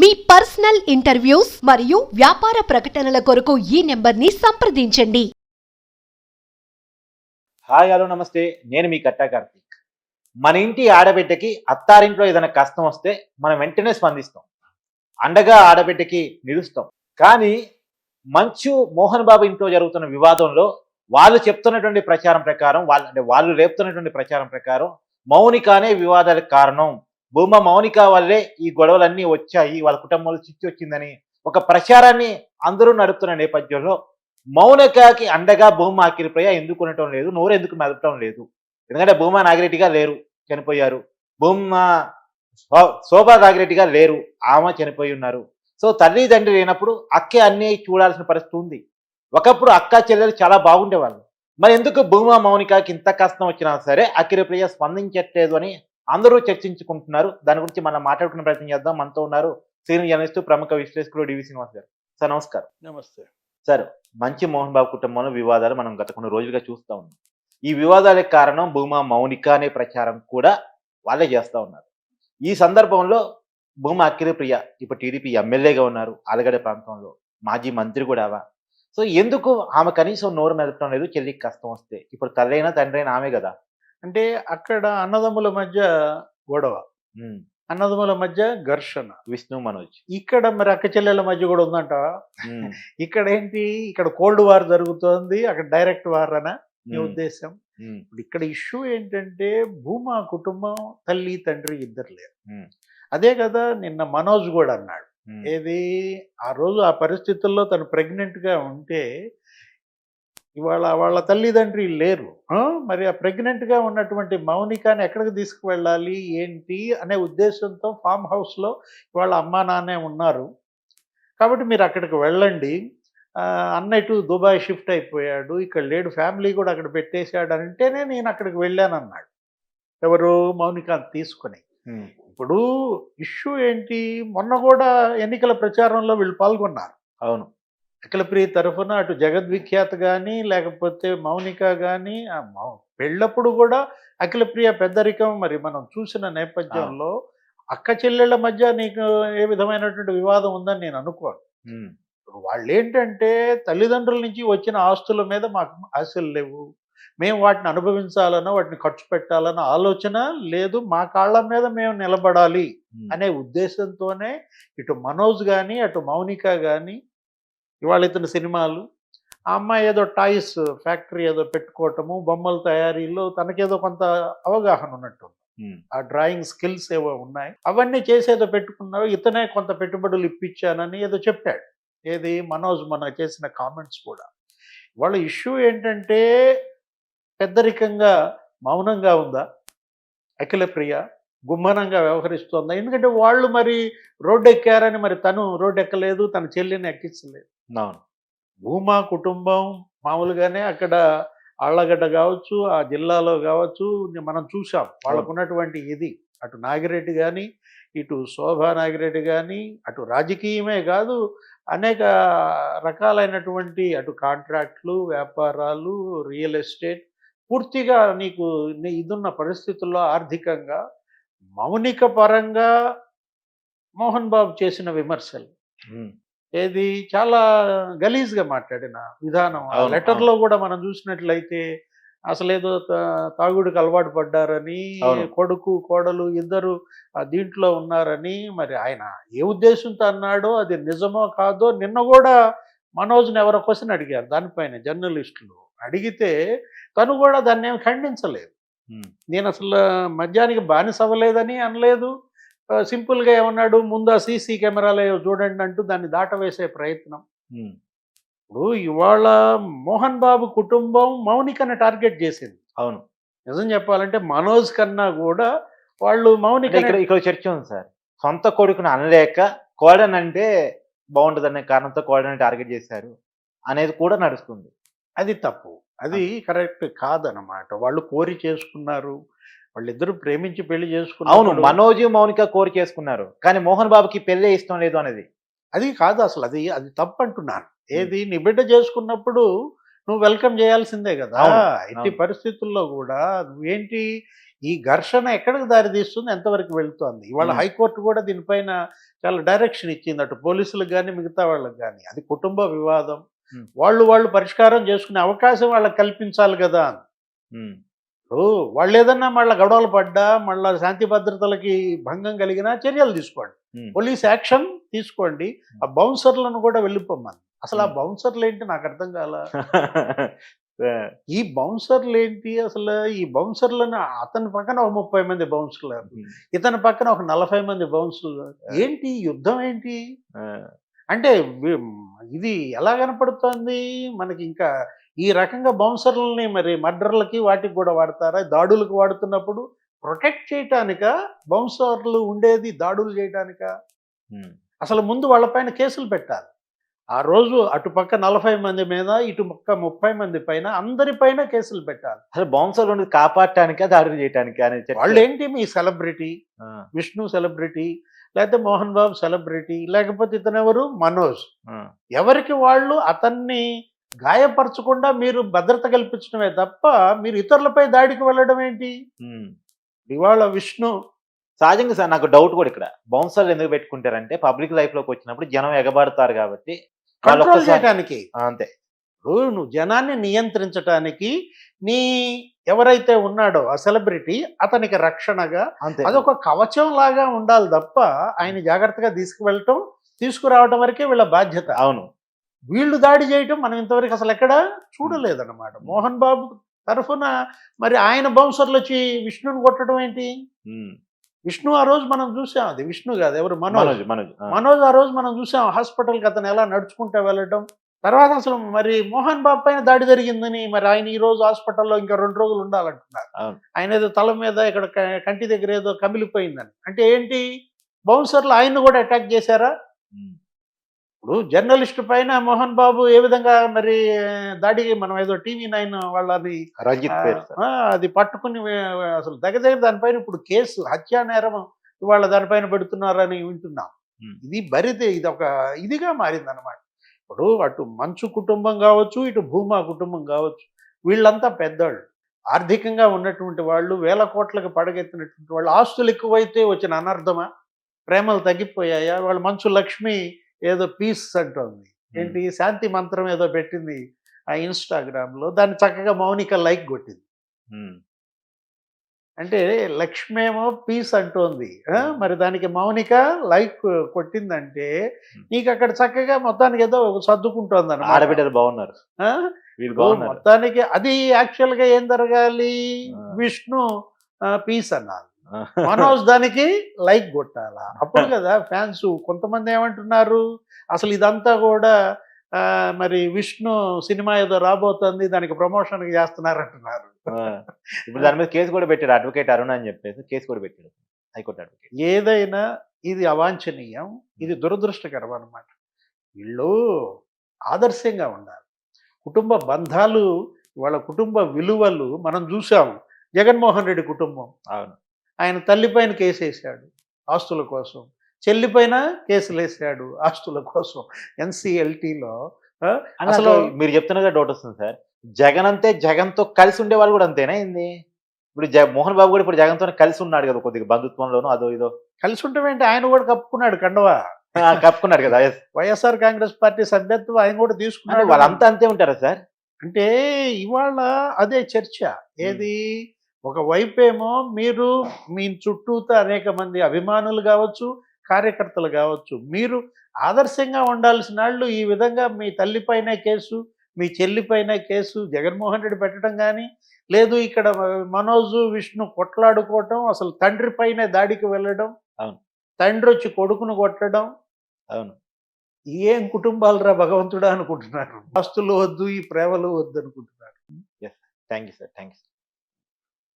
మీ personal interviews మరియు వ్యాపార ప్రకటనల కొరకు ఈ నెంబర్ని సంప్రదించండి. హాయ్ హలో నమస్తే, నేను మీ కట్టా కార్తీక్. మన ఇంటి ఆడబిడ్డకి అత్తారింట్లో ఏదైనా కష్టం వస్తే మనం వెంటనే స్పందిస్తాం, అండగా ఆడబిడ్డకి నిలుస్తాం. కానీ మంచు మోహన్ బాబు ఇంట్లో జరుగుతున్న వివాదంలో వాళ్ళు చెప్తున్నటువంటి ప్రచారం ప్రకారం వాళ్ళు లేపుతున్నటువంటి ప్రచారం ప్రకారం మౌనికానే వివాదాలకు కారణం, భూమా మౌనిక వల్లే ఈ గొడవలన్నీ వచ్చాయి, వాళ్ళ కుటుంబంలో చిచ్చు వచ్చిందని ఒక ప్రచారాన్ని అందరూ నడుపుతున్న నేపథ్యంలో మౌనికకి అండగా భూమా అఖిలప్రియ ఎందుకు ఉండటం లేదు, నోరు ఎందుకు మెదపటం లేదు? ఎందుకంటే భూమా నాగిరెడ్డిగా లేరు, చనిపోయారు. భూమా శోభా నాగిరెడ్డిగా లేరు, ఆమె చనిపోయి ఉన్నారు. సో తల్లి తండ్రి లేనప్పుడు అక్కే అన్నీ చూడాల్సిన పరిస్థితి ఉంది. ఒకప్పుడు అక్క చెల్లెలు చాలా బాగుండేవాళ్ళు. మరి ఎందుకు భూమా మౌనికకి ఇంత కష్టం వచ్చినా సరే అఖిలప్రియ స్పందించట్లేదు అని అందరూ చర్చించుకుంటున్నారు. దాని గురించి మనం మాట్లాడుకునే ప్రయత్నం చేద్దాం. మనతో ఉన్నారు సీనియర్ జర్నలిస్ట్, ప్రముఖ విశ్లేషకుడు డివి శ్రీనివాస్ గారు. సార్ నమస్కారం. నమస్తే సార్, మంచి మోహన్ బాబు కుటుంబంలో వివాదాలు మనం గత కొన్ని రోజులుగా చూస్తూ ఉన్నాం. ఈ వివాదాలకు కారణం భూమా మౌనిక అనే ప్రచారం కూడా వాళ్ళే చేస్తూ ఉన్నారు. ఈ సందర్భంలో భూమా అఖిలప్రియ ఇప్పుడు టీడీపీ ఎమ్మెల్యేగా ఉన్నారు, ఆలగడ్డ ప్రాంతంలో మాజీ మంత్రి కూడా. సో ఎందుకు ఆమె కనీసం నోరు మెదపడం లేదు? చెల్లికి కష్టం వస్తే ఇప్పుడు తల్లైనా తండ్రి అయినా ఆమె కదా. అంటే అక్కడ అన్నదమ్ముల మధ్య గొడవ, అన్నదమ్ముల మధ్య ఘర్షణ, విష్ణు మనోజ్. ఇక్కడ మరి అక్క చెల్లెల మధ్య కూడా ఉందంట. ఇక్కడ ఏంటి, ఇక్కడ కోల్డ్ వార్ జరుగుతోంది, అక్కడ డైరెక్ట్ వార్ అనా మీ ఉద్దేశం? ఇక్కడ ఇష్యూ ఏంటంటే భూమా కుటుంబం తల్లి తండ్రి ఇద్దరు లేరు. అదే కదా నిన్న మనోజ్ కూడా అన్నాడు. ఏది ఆ రోజు ఆ పరిస్థితుల్లో తను ప్రెగ్నెంట్ గా ఉంటే ఇవాళ వాళ్ళ తల్లిదండ్రి లేరు. మరి ఆ ప్రెగ్నెంట్ గా ఉన్నటువంటి మౌనికాని ఎక్కడికి తీసుకువెళ్ళాలి ఏంటి అనే ఉద్దేశంతో ఫామ్ హౌస్ లో ఇవాళ అమ్మా నాన్నే ఉన్నారు కాబట్టి మీరు అక్కడికి వెళ్ళండి. అన్న ఇటు దుబాయ్ షిఫ్ట్ అయిపోయాడు, ఇక్కడ లేడు, ఫ్యామిలీ కూడా అక్కడ పెట్టేశాడు అంటేనే నేను అక్కడికి వెళ్ళాను అన్నాడు. ఎవరు? మౌనికాని తీసుకొని. ఇప్పుడు ఇష్యూ ఏంటి, మొన్న కూడా ఎన్నికల ప్రచారంలో వీళ్ళు పాల్గొన్నారు. అవును, అఖిలప్రియ తరఫున అటు జగద్విఖ్యాత కానీ లేకపోతే మౌనిక కానీ పెళ్ళప్పుడు కూడా అఖిలప్రియ పెద్దరికం మరి మనం చూసిన నేపథ్యంలో అక్క చెల్లెళ్ళ మధ్య నీకు ఏ విధమైనటువంటి వివాదం ఉందని నేను అనుకోను. వాళ్ళు ఏంటంటే తల్లిదండ్రుల నుంచి వచ్చిన ఆస్తుల మీద మాకు ఆశలు లేవు, మేము వాటిని అనుభవించాలనో వాటిని ఖర్చు పెట్టాలన్న ఆలోచన లేదు, మా కాళ్ళ మీద మేము నిలబడాలి అనే ఉద్దేశంతోనే ఇటు మనోజ్ కానీ అటు మౌనిక కానీ ఇవాళ ఇతని సినిమాలు, ఆ అమ్మాయి ఏదో టాయ్స్ ఫ్యాక్టరీ ఏదో పెట్టుకోవటము, బొమ్మల తయారీలో తనకేదో కొంత అవగాహన ఉన్నట్టు, ఆ డ్రాయింగ్ స్కిల్స్ ఏవో ఉన్నాయి, అవన్నీ చేసేదో పెట్టుకున్నారు. ఇతనే కొంత పెట్టుబడులు ఇప్పించానని ఏదో చెప్పాడు. ఏది మనోజ్ మన చేసిన కామెంట్స్ కూడా. వాళ్ళ ఇష్యూ ఏంటంటే పెద్దరికంగా మౌనంగా ఉందా అఖిలప్రియ, గుమ్మనంగా వ్యవహరిస్తోందా? ఎందుకంటే వాళ్ళు మరి రోడ్డు ఎక్కారని మరి తను రోడ్డు ఎక్కలేదు, తన చెల్లిని ఎక్కించలేదు. భూమా కుటుంబం మామూలుగానే అక్కడ ఆళ్ళగడ్డ కావచ్చు, ఆ జిల్లాలో కావచ్చు, మనం చూసాం వాళ్ళకున్నటువంటి ఇది. అటు నాగిరెడ్డి కానీ ఇటు శోభా నాగిరెడ్డి కానీ అటు రాజకీయమే కాదు అనేక రకాలైనటువంటి అటు కాంట్రాక్ట్లు, వ్యాపారాలు, రియల్ ఎస్టేట్, పూర్తిగా నీకు ఇదున్న పరిస్థితుల్లో ఆర్థికంగా మౌనిక పరంగా మోహన్ బాబు చేసిన విమర్శలు ఏది చాలా గలీజ్గా మాట్లాడిన విధానం. ఆ లెటర్లో కూడా మనం చూసినట్లయితే అసలేదో తాగుడికి అలవాటు పడ్డారని, కొడుకు కోడలు ఇద్దరు దీంట్లో ఉన్నారని, మరి ఆయన ఏ ఉద్దేశంతో అన్నాడో అది నిజమో కాదో నిన్న కూడా మనోజ్ని ఎవరో క్వశ్చన్ అడిగారు దానిపైన, జర్నలిస్టులు అడిగితే తను కూడా దాన్ని ఏమి ఖండించలేదు. నేను అసలు మద్యానికి బానిస అవ్వలేదని అనలేదు, సింపుల్గా ఏమన్నాడు, ముందు ఆ సీసీ కెమెరాలు చూడండి అంటూ దాన్ని దాటవేసే ప్రయత్నం. ఇప్పుడు ఇవాళ మోహన్ బాబు కుటుంబం మౌనికని టార్గెట్ చేసింది. అవును, నిజం చెప్పాలంటే మనోజ్ కన్నా కూడా వాళ్ళు మౌనిక. ఇక్కడ చర్చ ఉంది సార్, సొంత కొడుకుని అనలేక కోడనంటే బాగుంటుందనే కారణంతో కోడని టార్గెట్ చేశారు అనేది కూడా నడుస్తుంది. అది తప్పు, అది కరెక్ట్ కాదనమాట. వాళ్ళు కోరి చేసుకున్నారు, వాళ్ళిద్దరూ ప్రేమించి పెళ్లి చేసుకున్నారు. అవును, మనోజ్ మౌనిక కోరి చేసుకున్నారు, కానీ మోహన్ బాబుకి పెళ్ళే ఇష్టం లేదు అనేది అది కాదు అసలు, అది తప్పు అంటున్నాను. ఏది నీ బిడ్డ చేసుకున్నప్పుడు నువ్వు వెల్కమ్ చేయాల్సిందే కదా. అవును, ఎట్టి అవును. పరిస్థితుల్లో కూడా నువ్వేంటి ఈ ఘర్షణ ఎక్కడికి దారితీస్తుంది, ఎంతవరకు వెళ్తోంది. ఇవాళ హైకోర్టు కూడా దీనిపైన చాలా డైరెక్షన్ ఇచ్చింది, అటు పోలీసులకు కానీ మిగతా వాళ్ళకి కానీ. అది కుటుంబ వివాదం, ఉమ్, వాళ్ళు పరిష్కారం చేసుకునే అవకాశం వాళ్ళకి కల్పించాలి కదా. ఉమ్, ఇప్పుడు వాళ్ళు ఏదన్నా మళ్ళీ గొడవలు పడ్డా, మళ్ళీ శాంతి భద్రతలకి భంగం కలిగినా చర్యలు తీసుకోండి, ఉమ్. పోలీస్ యాక్షన్ తీసుకోండి. ఆ బౌన్సర్లను కూడా వెళ్ళిపోమ్మని. అసలు ఆ బౌన్సర్లు ఏంటి నాకు అర్థం కాల. ఈ బౌన్సర్లు ఏంటి అసలు? ఈ బౌన్సర్లను అతని పక్కన ఒక 30 మంది బౌన్సర్లు, ఇతని పక్కన ఒక 40 మంది బౌన్సర్లు. ఏంటి ఈ యుద్ధం ఏంటి అంటే? ఇది ఎలా కనపడుతోంది మనకి? ఇంకా ఈ రకంగా బౌన్సర్లని మరి మర్డర్లకి వాటికి కూడా వాడతారా? దాడులకు వాడుతున్నప్పుడు ప్రొటెక్ట్ చేయటానిక బౌన్సర్లు ఉండేది, దాడులు చేయటానిక? అసలు ముందు వాళ్ళపైన కేసులు పెట్టాలి. ఆ రోజు అటుపక్క 40 మంది మీద, ఇటు పక్క 30 మంది పైన, అందరిపైన కేసులు పెట్టాలి. అసలు బౌన్సర్ నుండి కాపాడటానికా దాడులు చేయటానికి అనేది వాళ్ళు ఏంటి, మీ సెలబ్రిటీ విష్ణు సెలబ్రిటీ, లేకపోతే మోహన్ బాబు సెలబ్రిటీ, లేకపోతే ఇతనెవరు మనోజ్, ఎవరికి వాళ్ళు అతన్ని గాయపరచకుండా మీరు భద్రత కల్పించడమే తప్ప మీరు ఇతరులపై దాడికి వెళ్ళడం ఏంటి? ఇవాళ విష్ణు సహజంగా సార్ నాకు డౌట్ కూడా ఇక్కడ బౌన్సర్లు ఎందుకు పెట్టుకుంటారంటే పబ్లిక్ లైఫ్ లోకి వచ్చినప్పుడు జనం ఎగబడతారు కాబట్టి వాళ్ళు కంట్రోల్ ఒక్కసారి చేయడానికి. అంతే. ఇప్పుడు నువ్వు జనాన్ని నియంత్రించడానికి నీ ఎవరైతే ఉన్నాడో ఆ సెలబ్రిటీ అతనికి రక్షణగా అంతే. అదొక కవచం లాగా ఉండాలి తప్ప ఆయన జాగ్రత్తగా తీసుకువెళ్ళటం, తీసుకురావటం వరకే వీళ్ళ బాధ్యత. అవును. వీళ్ళు దాడి చేయటం మనం ఇంతవరకు అసలు ఎక్కడ చూడలేదన్నమాట. మోహన్ బాబు తరఫున మరి ఆయన బౌన్సర్లు వచ్చి విష్ణుని కొట్టడం ఏంటి? విష్ణు ఆ రోజు మనం చూసాం, అది విష్ణు కాదు, ఎవరు, మనోజ్. మనోజ్ ఆ రోజు మనం చూసాం హాస్పిటల్కి అతను ఎలా నడుచుకుంటూ వెళ్ళడం. తర్వాత అసలు మరి మోహన్ బాబు పైన దాడి జరిగిందని మరి ఆయన ఈ రోజు హాస్పిటల్లో ఇంకా 2 రోజులు ఉండాలంటున్నారు. ఆయన ఏదో తల మీద ఇక్కడ కంటి దగ్గర ఏదో కమిలిపోయిందని. అంటే ఏంటి, బౌన్సర్లు ఆయన్ని కూడా అటాక్ చేశారా? ఇప్పుడు జర్నలిస్ట్ పైన మోహన్ బాబు ఏ విధంగా మరి దాడికి మనం ఏదో TV9 వాళ్ళని అది పట్టుకుని అసలు దగ్గర దానిపైన ఇప్పుడు కేసు, హత్యా నేరం ఇవాళ దానిపైన పెడుతున్నారని వింటున్నాం. ఇది బరితే ఇది ఒక ఇదిగా మారిందన్నమాట. ఇప్పుడు అటు మంచు కుటుంబం కావచ్చు, ఇటు భూమా కుటుంబం కావచ్చు, వీళ్ళంతా పెద్దవాళ్ళు, ఆర్థికంగా ఉన్నటువంటి వాళ్ళు, వేల కోట్లకు పడగెత్తినటువంటి వాళ్ళు. ఆస్తులు ఎక్కువైతే వచ్చిన అనర్థమా? ప్రేమలు తగ్గిపోయాయా? వాళ్ళు మంచు లక్ష్మి ఏదో పీస్ అంటోంది, ఏంటి శాంతి మంత్రం ఏదో పెట్టింది ఆ ఇన్స్టాగ్రామ్లో, దాన్ని చక్కగా మౌనిక లైక్ కొట్టింది. అంటే లక్ష్మేమో పీస్ అంటోంది, మరి దానికి మౌనిక లైక్ కొట్టిందంటే నీకు అక్కడ చక్కగా మొత్తానికి ఏదో సర్దుకుంటోంది అన్నమాట. ఆడబిడ్డలు బాగున్నారు. మొత్తానికి అది యాక్చువల్గా ఏం జరగాలి, విష్ణు పీస్ అన్నారు, మనోజ్ దానికి లైక్ కొట్టాలా, అప్పుడు కదా ఫ్యాన్స్. కొంతమంది ఏమంటున్నారు, అసలు ఇదంతా కూడా మరి విష్ణు సినిమా ఏదో రాబోతుంది, దానికి ప్రమోషన్ చేస్తున్నారు అంటున్నారు. ఇప్పుడు దాని మీద కేసు కూడా పెట్టాడు అడ్వకేట్ అరుణ్ అని చెప్పేసి, కేసు కూడా పెట్టాడు హైకోర్టు అడ్వకేట్. ఏదైనా ఇది అవాంఛనీయం, ఇది దురదృష్టకరం అన్నమాట. వీళ్ళు ఆదర్శంగా ఉండాలి. కుటుంబ బంధాలు, వాళ్ళ కుటుంబ విలువలు మనం చూసాము. జగన్మోహన్ రెడ్డి కుటుంబం, అవును, ఆయన తల్లిపైన కేసు వేశాడు ఆస్తుల కోసం, చెల్లిపైన కేసులు వేసాడు ఆస్తుల కోసం NCLTలో. అసలు మీరు చెప్తున్నగా డౌట్ వస్తుంది సార్, జగన్ అంతే, జగన్తో కలిసి ఉండే వాళ్ళు కూడా అంతేనా ఏంది? ఇప్పుడు మోహన్ బాబు కూడా ఇప్పుడు జగన్తో కలిసి ఉన్నాడు కదా, కొద్దిగా బంధుత్వంలోనూ అదో ఇదో. కలిసి ఉండటం ఆయన కూడా కప్పుకున్నాడు కండవా, కప్పుకున్నాడు కదా. వైఎస్ఆర్ కాంగ్రెస్ పార్టీ సభ్యత్వం ఆయన కూడా తీసుకున్నాడు. వాళ్ళంతా అంతే ఉంటారా సార్? అంటే ఇవాళ అదే చర్చ. ఏది, ఒకవైపేమో మీరు మీ చుట్టూతో అనేక మంది అభిమానులు కావచ్చు, కార్యకర్తలు కావచ్చు, మీరు ఆదర్శంగా ఉండాల్సిన వాళ్ళు ఈ విధంగా మీ తల్లిపైనే కేసు, మీ చెల్లిపైనే కేసు జగన్మోహన్ రెడ్డి పెట్టడం కానీ, లేదు ఇక్కడ మనోజు విష్ణు కొట్లాడుకోవటం, అసలు తండ్రి పైనే దాడికి వెళ్ళడం, తండ్రి వచ్చి కొడుకును కొట్టడం. అవును, ఏం కుటుంబాలు రా భగవంతుడా అనుకుంటున్నారు. ఆస్తులు వద్దు, ఈ ప్రేమలు వద్దు అనుకుంటున్నారు. Thank you sir, thank you.